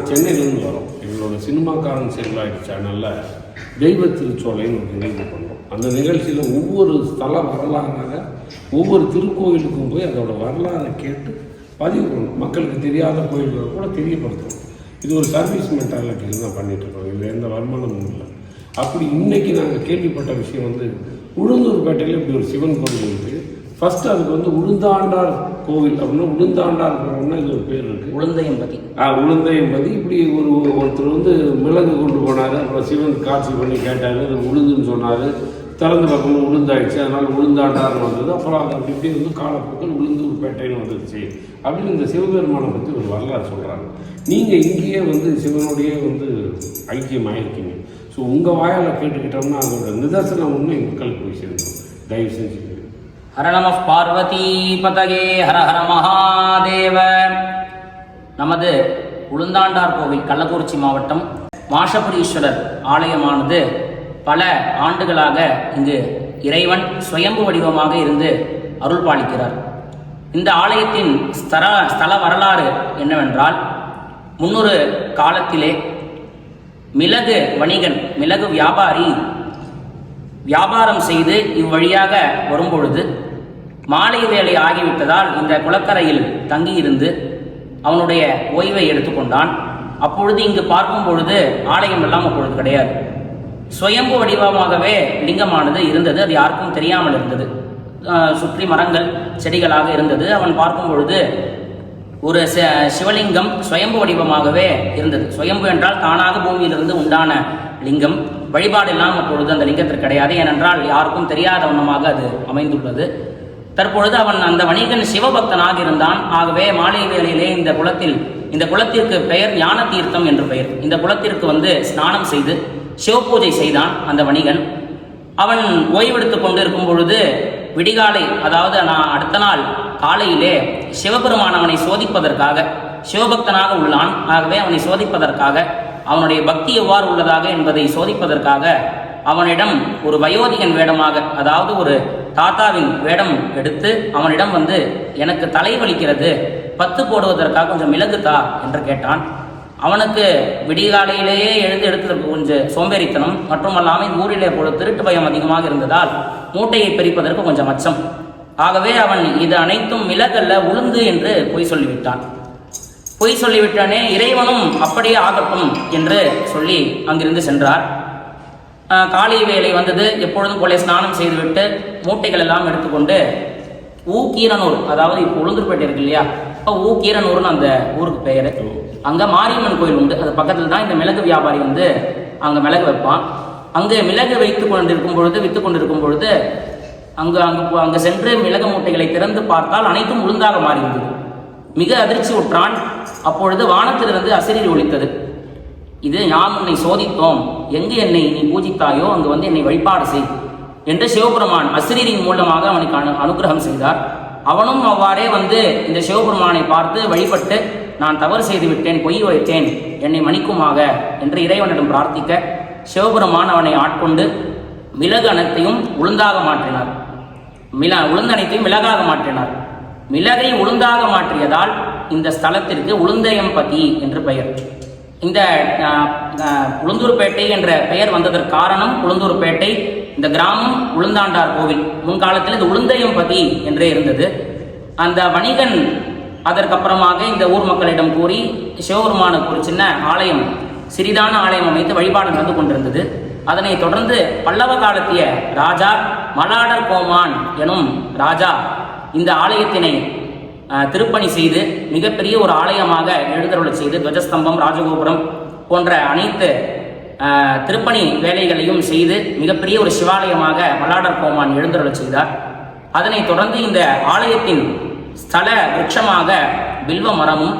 நாங்கள் சென்னையிலேருந்து வரோம். எங்களோட சினிமாக்காரன் செல்லாயிடு சேனலில் தெய்வ திருச்சோலைன்னு ஒரு நிகழ்ச்சி பண்ணுறோம். அந்த நிகழ்ச்சியில் ஒவ்வொரு ஸ்தல வரலாறாக ஒவ்வொரு திருக்கோயிலுக்கும் போய் அதோட வரலாறை கேட்டு பதிவு பண்ணணும். மக்களுக்கு தெரியாத கோயில்களை கூட தெரியப்படுத்தணும். இது ஒரு சர்வீஸ் மென்டாலிட்டியில் தான் பண்ணிகிட்ருக்கோம். இதில் எந்த வருமானமும் இல்லை. அப்படி இன்றைக்கி நாங்கள் கேள்விப்பட்ட விஷயம் உளுந்தூர்பேட்டையில் இப்படி ஒரு சிவன் கோவில் இருக்குது. ஃபஸ்ட்டு அதுக்கு உளுந்தாண்டார் கோவில் அப்படின்னா உளுந்தாண்டார் கோவில்னா இது ஒரு பேர் இருக்குது, உளுந்தையம்பதி. உளுந்தையம்பதி. இப்படி ஒருத்தர் மிளகு கொண்டு போனார். அப்புறம் சிவன் காட்சி பண்ணி கேட்டார், அது உளுந்துன்னு சொன்னார். திறந்து பார்க்கணும் உளுந்தாயிடுச்சு, அதனால் உளுந்தாண்டார்னு வந்தது. அப்புறம் அது அப்படி இப்படி காலப்போக்கில் உளுந்தூர்பேட்டைன்னு வந்துடுச்சு அப்படின்னு இந்த சிவபெருமானை பற்றி ஒரு வரலாறு சொல்கிறாங்க. நீங்கள் இங்கேயே சிவனுடைய ஐக்கியமாயிருக்கீங்க. ஸோ உங்கள் வாயால் கேட்டுக்கிட்டோம்னா அதோட நிதர்சனம் உண்மை மக்களுக்கு போய் சேர்ந்தோம். தயவு செஞ்சு ஹர நம பார்வதி பதகே ஹர ஹர மகாதேவ. நமது உளுந்தாண்டார் கோவில் கள்ளக்குறிச்சி மாவட்டம் மாஷபுரீஸ்வரர் ஆலயமானது பல ஆண்டுகளாக இங்கு இறைவன் சுயம்பு வடிவமாக இருந்து அருள் பாலிக்கிறார். இந்த ஆலயத்தின் ஸ்தல வரலாறு என்னவென்றால், முன்னொரு காலத்திலே மிளகு வணிகன், மிளகு வியாபாரி வியாபாரம் செய்து இவ்வழியாக வரும்பொழுது மாலை வேலை ஆகிவிட்டதால் இந்த குளக்கரையில் தங்கியிருந்து அவனுடைய ஓய்வை எடுத்துக்கொண்டான். அப்பொழுது இங்கு பார்க்கும் பொழுது ஆலயம் எல்லாம் அப்பொழுது கிடையாது. சுயம்பு வடிவமாகவே லிங்கமானது இருந்தது. அது யாருக்கும் தெரியாமல் இருந்தது. சுற்றி மரங்கள் செடிகளாக இருந்தது. அவன் பார்க்கும் பொழுது ஒரு சிவலிங்கம் சுயம்பு வடிவமாகவே இருந்தது. சுயம்பு என்றால் தானாக பூமியிலிருந்து உண்டான லிங்கம். வழிபாடெல்லாம் அப்பொழுது அந்த லிங்கத்திற்கு கிடையாது. ஏனென்றால் யாருக்கும் தெரியாத வண்ணமாக அது அமைந்துள்ளது. தற்பொழுது அவன் அந்த வணிகன் சிவபக்தனாக இருந்தான். ஆகவே மாலை வேளையிலே இந்த குளத்திற்கு பெயர் ஞான தீர்த்தம் என்று பெயர். இந்த குளத்திற்கு ஸ்நானம் செய்து சிவபூஜை செய்தான் அந்த வணிகன். அவன் ஓய்வெடுத்து கொண்டு இருக்கும் பொழுது விடிகாலை, அதாவது அடுத்த நாள் காலையிலே சிவபெருமான் அவனை சோதிப்பதற்காக, சிவபக்தனாக உள்ளான். ஆகவே அவனை சோதிப்பதற்காக, அவனுடைய பக்தி எவ்வாறு உள்ளதாக என்பதை சோதிப்பதற்காக அவனிடம் ஒரு வயோதிகன் வேடமாக, அதாவது ஒரு தாத்தாவின் வேடம் எடுத்து அவனிடம் எனக்கு தலை வலிக்கிறது, பத்து போடுவதற்காக கொஞ்சம் மிளகு தா என்று கேட்டான். அவனுக்கு விடிகாலையிலேயே எடுத்ததற்கு கொஞ்சம் சோம்பேறித்தனம் மற்றும் அல்லாமல் ஊரிலே போல திருட்டு பயம் அதிகமாக இருந்ததால் மூட்டையை பிரிப்பதற்கு கொஞ்சம் அச்சம். ஆகவே அவன் இது அனைத்தும் மிளகல்ல உளுந்து என்று பொய் சொல்லிவிட்டான். பொய் சொல்லிவிட்டானே, இறைவனும் அப்படியே ஆகட்டும் என்று சொல்லி அங்கிருந்து சென்றார். காலை வேலை வந்தது. எப்பொழுதும் போல ஸ்நானம் செய்துவிட்டு மூட்டைகள் எல்லாம் எடுத்துக்கொண்டு ஊக்கீரனூர், அதாவது இப்போ உளுந்தூர்பேட்டை இருக்கு இல்லையா, இப்போ ஊக்கீரனூர்னு அந்த ஊருக்கு பெயர். அங்கே மாரியம்மன் கோயில் உண்டு. அது பக்கத்தில் தான் இந்த மிளகு வியாபாரி அங்கே மிளகு வைப்பான். அங்கே மிளகு விற்று கொண்டிருக்கும் பொழுது அங்கே சென்று மிளகு மூட்டைகளை திறந்து பார்த்தால் அனைத்தும் உளுந்தாக மாறிவிட்டது. மிக அதிர்ச்சி உற்றான். அப்பொழுது வானத்திலிருந்து அசிரீர் ஒலித்தது. இது நாம் உன்னை சோதித்தோம், எங்கு என்னை நீ பூஜித்தாயோ அங்கு என்னை வழிபாடு செய் என்று சிவபெருமான் அசிரீரின் மூலமாக அவனுக்கு அனுகிரகம் செய்தார். அவனும் அவ்வாறே இந்த சிவபெருமானை பார்த்து வழிபட்டு, நான் தவறு செய்து விட்டேன், பொய் வைத்தேன், என்னை மன்னிக்குமாக என்று இறைவனிடம் பிரார்த்திக்க சிவபெருமான் அவனை ஆட்கொண்டு மிளகு அனைத்தையும் உளுந்தாக மாற்றினார். உளுந்தனைத்தையும் மிளகாக மாற்றினார். மிளகை உளுந்தாக மாற்றியதால் இந்த ஸ்தலத்திற்கு உளுந்தையம்பதி என்று பெயர். இந்த உளுந்தூர்பேட்டை என்ற பெயர் வந்ததற்கு காரணம், உளுந்தூர்பேட்டை இந்த கிராமம் உளுந்தாண்டார் கோவில். முன்காலத்தில் இது உளுந்தையம்பதி என்றே இருந்தது. அந்த வணிகன் அதற்கப்புறமாக இந்த ஊர் மக்களிடம் கூறி சிவபெருமானுக்கு ஒரு சின்ன ஆலயம், சிறிதான ஆலயம் அமைத்து வழிபாடு நடந்து கொண்டிருந்தது. அதனைத் தொடர்ந்து பல்லவ காலத்திய ராஜா மலாடர் கோமான் எனும் ராஜா இந்த ஆலயத்தினை திருப்பணி செய்து மிகப்பெரிய ஒரு ஆலயமாக எழுந்தருளச் செய்து துவஜஸ்தம்பம், ராஜகோபுரம் போன்ற அனைத்து திருப்பணி வேலைகளையும் செய்து மிகப்பெரிய ஒரு சிவாலயமாக மலாடர் கோமான் எழுந்தருளச் செய்தார். அதனைத் தொடர்ந்து இந்த ஆலயத்தின் ஸ்தல விருட்சமாக பில்வ மரமும்,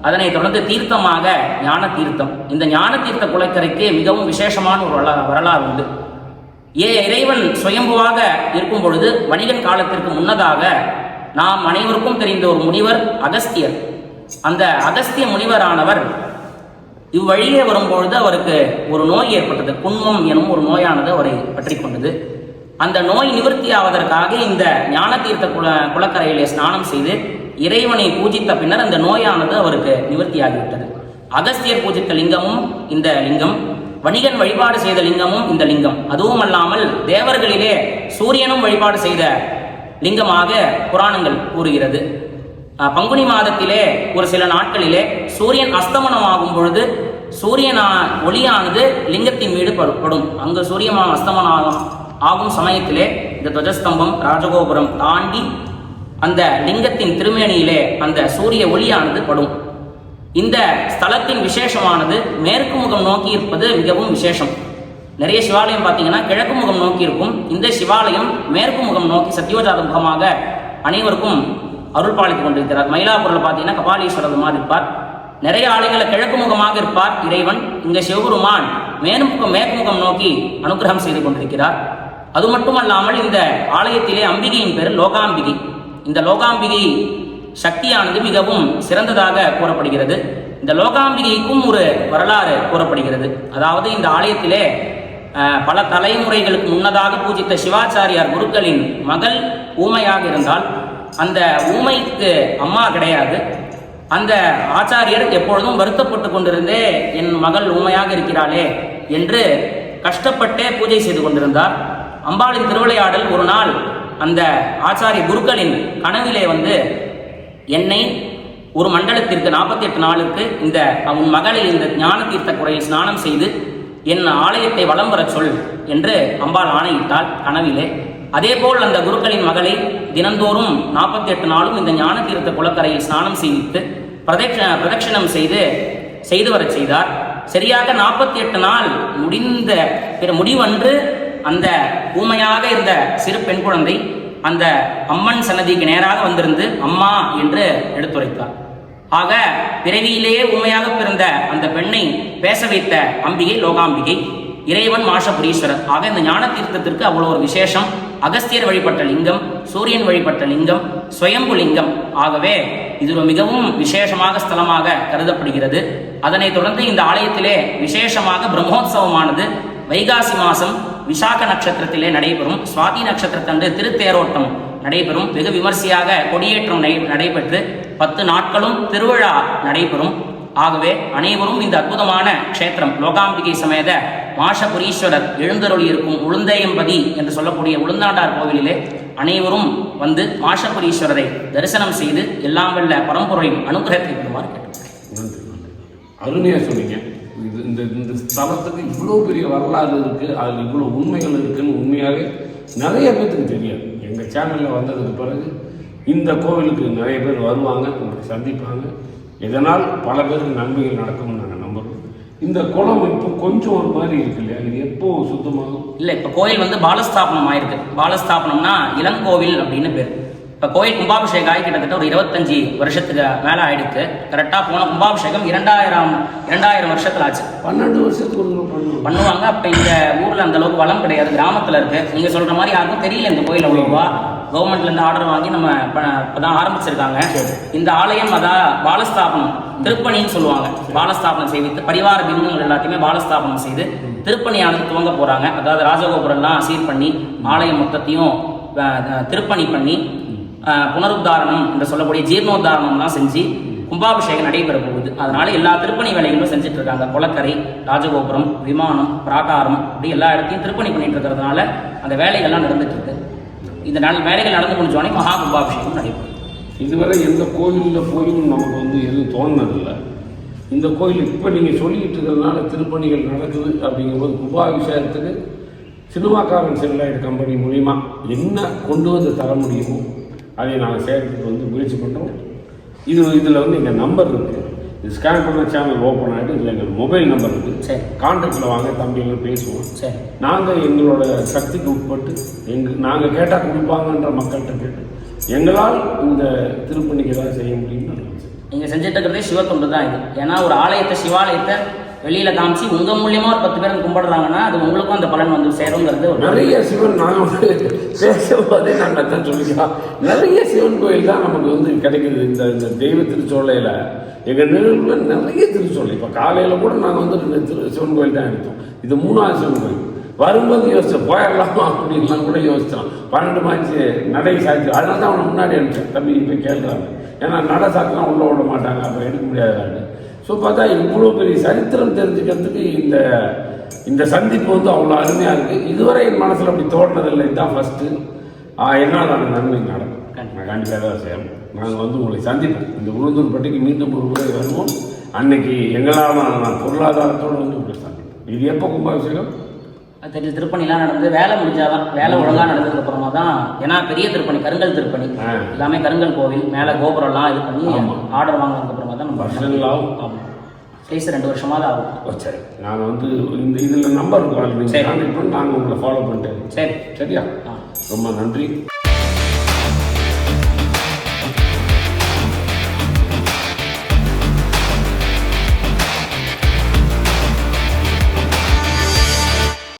அதனைத் தொடர்ந்து தீர்த்தமாக ஞான தீர்த்தம். இந்த ஞான தீர்த்த குளக்கரைக்கு மிகவும் விசேஷமான ஒரு வரலாறு உண்டு. இறைவன் சுயம்புவாக இருக்கும் பொழுது வணிகன் காலத்திற்கு முன்னதாக நாம் அனைவருக்கும் தெரிந்த ஒரு முனிவர் அகஸ்தியர். அந்த அகஸ்திய முனிவரானவர் இவ்வழியே வரும்பொழுது அவருக்கு ஒரு நோய் ஏற்பட்டது. குன்மம் எனும் ஒரு நோயானது அவரை பற்றி கொண்டது. அந்த நோய் நிவர்த்தி ஆவதற்காக இந்த ஞான தீர்த்த குளக்கரையிலே ஸ்நானம் செய்து இறைவனை பூஜித்த பின்னர் அந்த நோயானது அவருக்கு நிவர்த்தியாகிவிட்டது. அகஸ்தியர் பூஜித்த லிங்கமும் இந்த லிங்கம், வணிகன் வழிபாடு செய்த லிங்கமும் இந்த லிங்கம். அதுவும் அல்லாமல் தேவர்களிலே சூரியனும் வழிபாடு செய்த லிங்கமாக புராணங்கள் கூறுகிறது. பங்குனி மாதத்திலே ஒரு சில நாட்களிலே சூரியன் அஸ்தமனமாகும் பொழுது சூரியன் ஒளியானது லிங்கத்தின் மீது படும். அங்கு சூரியன் அஸ்தமனம் ஆகும் சமயத்திலே இந்த துவஜஸ்தம்பம் ராஜகோபுரம் தாண்டி அந்த லிங்கத்தின் திருமேனியிலே அந்த சூரிய ஒளியானது படும். இந்த ஸ்தலத்தின் விசேஷமானது மேற்கு முகம் நோக்கி இருப்பது மிகவும் விசேஷம். நிறைய சிவாலயம் பார்த்தீங்கன்னா கிழக்கு முகம் நோக்கி இருக்கும். இந்த சிவாலயம் மேற்கு முகம் நோக்கி சத்யோஜாத முகமாக அனைவருக்கும் அருள் பாலித்துக் கொண்டிருக்கிறார். மயிலாப்பூரில் பார்த்தீங்கன்னா கபாலீஸ்வரர் மாதிரி இருப்பார். நிறைய ஆலயங்களில் கிழக்கு முகமாக இருப்பார் இறைவன். இங்கே சிவபெருமான் மேற்கு முகம் நோக்கி அனுகிரகம் செய்து கொண்டிருக்கிறார். அது மட்டுமல்லாமல் இந்த ஆலயத்திலே அம்பிகையின் பேர் லோகாம்பிகை. இந்த லோகாம்பிகை சக்தியானது மிகவும் சிறந்ததாக கூறப்படுகிறது. இந்த லோகாம்பிகைக்கும் ஒரு வரலாறு கூறப்படுகிறது. அதாவது இந்த ஆலயத்திலே பல தலைமுறைகளுக்கு முன்னதாக பூஜித்த சிவாச்சாரியார் குருக்களின் மகள் ஊமையாக இருந்தால் அந்த ஊமைக்கு அம்மா கிடையாது. அந்த ஆச்சாரியர் எப்பொழுதும் வருத்தப்பட்டு கொண்டிருந்தே என் மகள் ஊமையாக இருக்கிறாளே என்று கஷ்டப்பட்டே பூஜை செய்து கொண்டிருந்தார். அம்பாளின் திருவிளையாடல் ஒரு நாள் அந்த ஆச்சாரிய குருக்களின் கனவிலே வந்து என்னை ஒரு மண்டலத்திற்கு 48 நாளுக்கு இந்த உன் மகளை இந்த ஞான தீர்த்த குறையில் ஸ்நானம் செய்து என் ஆலயத்தை வலம் வர சொல் என்று அம்பாள் ஆணையிட்டாள் கனவிலே. அதேபோல் அந்த குருக்களின் மகளை தினந்தோறும் 48 நாளும் இந்த ஞான தீர்த்த குளக்கரையில் ஸ்நானம் செய்வித்து பிரதட்சணம் செய்து வர செய்தார். சரியாக 48 நாள் முடிவன்று அந்த ஊமையாக இருந்த சிறு பெண் குழந்தை அந்த அம்மன் சன்னதிக்கு நேராக வந்திருந்து அம்மா என்று எடுத்துரைத்தார். ஆக பிறவியிலேயே ஊமையாக பிறந்த அந்த பெண்ணை பேச வைத்த அம்பிகை லோகாம்பிகை, இறைவன் மாஷபுரீஸ்வரர். ஆக இந்த ஞான தீர்த்தத்திற்கு அவ்வளோ ஒரு விசேஷம். அகஸ்தியர் வழிபட்ட லிங்கம், சூரியன் வழிபட்ட லிங்கம், ஸ்வயம்பு லிங்கம். ஆகவே இது ஒரு மிகவும் விசேஷமாக ஸ்தலமாக கருதப்படுகிறது. அதனைத் தொடர்ந்து இந்த ஆலயத்திலே விசேஷமாக பிரம்மோத்சவமானது வைகாசி மாதம் விசாக நட்சத்திரத்திலே நடைபெறும். சுவாதி நட்சத்திரத்தன்று திருத்தேரோட்டம் நடைபெறும். வெகு விமர்சையாக கொடியேற்றம் நடைபெற்று 10 நாட்களும் திருவிழா நடைபெறும். ஆகவே அனைவரும் இந்த அற்புதமான க்ஷேத்திரம் லோகாம்பிகை சமேத மாஷபுரீஸ்வரர் எழுந்தருளி இருக்கும் உளுந்தையம்பதி என்று சொல்லக்கூடிய உளுந்தாண்டார் கோவிலிலே அனைவரும் வந்து மாஷபுரீஸ்வரரை தரிசனம் செய்து எல்லாம் வல்ல பரம்பொருளின் அனுகிரகத்தை பெறுமாறு கேட்டுக்கொள்கிறேன். அருமையாக சொன்னீங்க. இந்த ஸ்தலத்துக்கு இவ்வளோ பெரிய வரலாறு இருக்குது, அதில் இவ்வளோ உண்மைகள் இருக்குதுன்னு உண்மையாகவே நிறைய பேருக்கு தெரியாது. எங்கள் சேனலில் வந்ததுக்கு பிறகு இந்த கோவிலுக்கு நிறைய பேர் வருவாங்க, உங்களை சந்திப்பாங்க. இதனால் பல பேருக்கு நன்மைகள் நடக்கும்னு நாங்கள் நம்புகிறோம். இந்த குளம் இப்போ கொஞ்சம் ஒரு மாதிரி இருக்கு இல்லையா, இது எப்போ சுத்தமாகும்? இல்லை, இப்போ கோயில் வந்து பாலஸ்தாபனம் ஆயிருக்கு. பாலஸ்தாபனம்னா இளங்கோவில் அப்படின்னு பேர். இப்போ கோயில் கும்பாபிஷேகம் ஆகி கிட்டத்தட்ட ஒரு 25 வருஷத்துக்கு மேலே ஆயிடுக்கு. கரெக்டாக போன கும்பாபிஷேகம் 2000 வருஷத்தில் ஆச்சு. 12 வருஷத்துக்கு பண்ணுவாங்க. அப்போ இந்த ஊரில் அந்த அளவுக்கு வளம் கிடையாது, கிராமத்தில் இருக்கு. நீங்கள் சொல்கிற மாதிரி யாருக்கும் தெரியல இந்த கோயில் அவ்வளோவா. கவர்மெண்ட்லேருந்து ஆர்டர் வாங்கி நம்ம இப்போ தான் ஆரம்பிச்சிருக்காங்க. இந்த ஆலயம் அதான் பாலஸ்தாபனம் திருப்பணின்னு சொல்லுவாங்க. பாலஸ்தாபனம் செய்து பரிவார பிம்பங்கள் எல்லாத்தையுமே பாலஸ்தாபனம் செய்து திருப்பணியானது துவங்க போகிறாங்க. அதாவது ராஜகோபுரம்லாம் சீர் பண்ணி ஆலயம் மொத்தத்தையும் திருப்பணி பண்ணி புனருத்தாரணம் என்று சொல்லக்கூடிய ஜீர்ணோத்தாரணம்லாம் செஞ்சு கும்பாபிஷேகம் நடைபெற போகுது. அதனால எல்லா திருப்பணி வேலைகளும் செஞ்சுட்டு இருக்காங்க. குளக்கரை, ராஜகோபுரம், விமானம், பிராகாரம் அப்படி எல்லா இடத்தையும் திருப்பணி பண்ணிட்டு இருக்கிறதுனால அந்த வேலைகள்லாம் நடந்துட்டு இருக்கு. இந்த வேலைகள் நடந்து முடிஞ்சோடனே மகா கும்பாபிஷேகம் நடைபெறும். இதுவரை எந்த கோயிலில் போயும் நமக்கு வந்து எதுவும் தோணுனதில்லை. இந்த கோயில் இப்போ நீங்கள் சொல்லிக்கிட்டு இருக்கிறதுனால திருப்பணிகள் நடக்குது. அப்படிங்கும்போது கும்பாபிஷேகத்துக்கு சினிமாக்காரன் செல்லாயிட் கம்பெனி மூலிமா என்ன கொண்டு வந்து தர முடியுமோ அதை நாங்கள் செய்கிறதுக்கு வந்து முயற்சி பண்ணுறோம். இதில் வந்து எங்கள் நம்பர் இருக்குது. இது ஸ்கேன் பண்ண சேனல் ஓப்பன் ஆகிட்டு இதில் எங்கள் மொபைல் நம்பர் இருக்குது. சரி, கான்டாக்டில் வாங்க, தம்பிகள் பேசுவோம். சரி, நாங்கள் எங்களோட சக்திக்கு உட்பட்டு நாங்கள் கேட்டால் கொடுப்பாங்கன்ற மக்கள்கிட்ட கேட்டு எங்களால் இந்த திருப்பணிக்கு ஏதாவது செய்ய முடியும்னு நீங்கள் செஞ்சுட்டு இருக்கிறதே சிவத்தொண்டு தான் இது. ஏன்னா ஒரு ஆலயத்தை, சிவாலயத்தை வெளியில் காமிச்சு உங்கள் மூலியமாக ஒரு 10 பேர் கும்பிடுறாங்கன்னா அது உங்களுக்கும் அந்த பலன் வந்து சேருங்கிறது. நிறைய சிவன் நாங்கள் வந்து பேசும்போதே நாங்கள் தான் சொல்லிக்கலாம். நிறைய சிவன் கோயில் தான் நமக்கு வந்து கிடைக்குது. இந்த தெய்வ திருச்சோலையில் எங்கள் நிகழ்வில் நிறைய திருச்சோலை. இப்போ காலையில் கூட நாங்கள் வந்து சிவன் கோயில் தான் எடுத்தோம். இது 3வது சிவன் கோயில். வரும்போது யோசித்தோம் போயிடலாமா அப்படின்லாம் கூட யோசித்தோம். 12 மாச்சு நடை சாய்ச்சி. அதனால தான் அவனை முன்னாடி அனுப்பிச்சேன். தம்பி இப்போ கேட்குறாங்க. ஏன்னா நடை சாத்தினா உள்ளே விட மாட்டாங்க, அப்போ எடுக்க முடியாதாங்க. ஸோ பார்த்தா இவ்வளோ பெரிய சரித்திரம் தெரிஞ்சுக்கிறதுக்கு இந்த சந்திப்பு வந்து அவ்வளோ அருமையாக இருக்குது. இதுவரை என் மனசில் அப்படி தோன்றதில்லை. இதுதான் ஃபஸ்ட்டு. என்னால் அந்த நன்மை நடக்கும். நான் கண்டிப்பாக தான் செய்யணும். நாங்கள் வந்து உங்களை சந்திப்போம். இந்த உளுந்தூர்பட்டிக்கு மீண்டும் ஒரு முறை வருவோம். அன்னைக்கு எங்களால் நான் பொருளாதாரத்தோடு வந்து உங்களை சந்திப்போம். இது எப்போ கும்பாபிஷேகம்? தெரியல. திருப்பணிலாம் நடந்து வேலை முடிஞ்சாதான், வேலை ஒழுங்காக நடந்ததுக்கு அப்புறமா தான். ஏன்னா பெரிய திருப்பணி, கருங்கல் திருப்பணி, எல்லாமே கருங்கல் கோவில், மேலே கோபுரம்லாம் இது பண்ணி ஆர்டர் வாங்கினதுக்கு அப்புறமா தான் நம்ம வருஷங்களாகும். ஆமாம், ப்ளீஸ் 2 வருஷமாக தான் ஆகும். சரி, நான் வந்து இதில் நம்பர் கால் நீங்கள் கான்டெக்ட் பண்ணி நாங்கள் உங்களை ஃபாலோ பண்ணிட்டேன். சரி, சரியா? ரொம்ப நன்றி.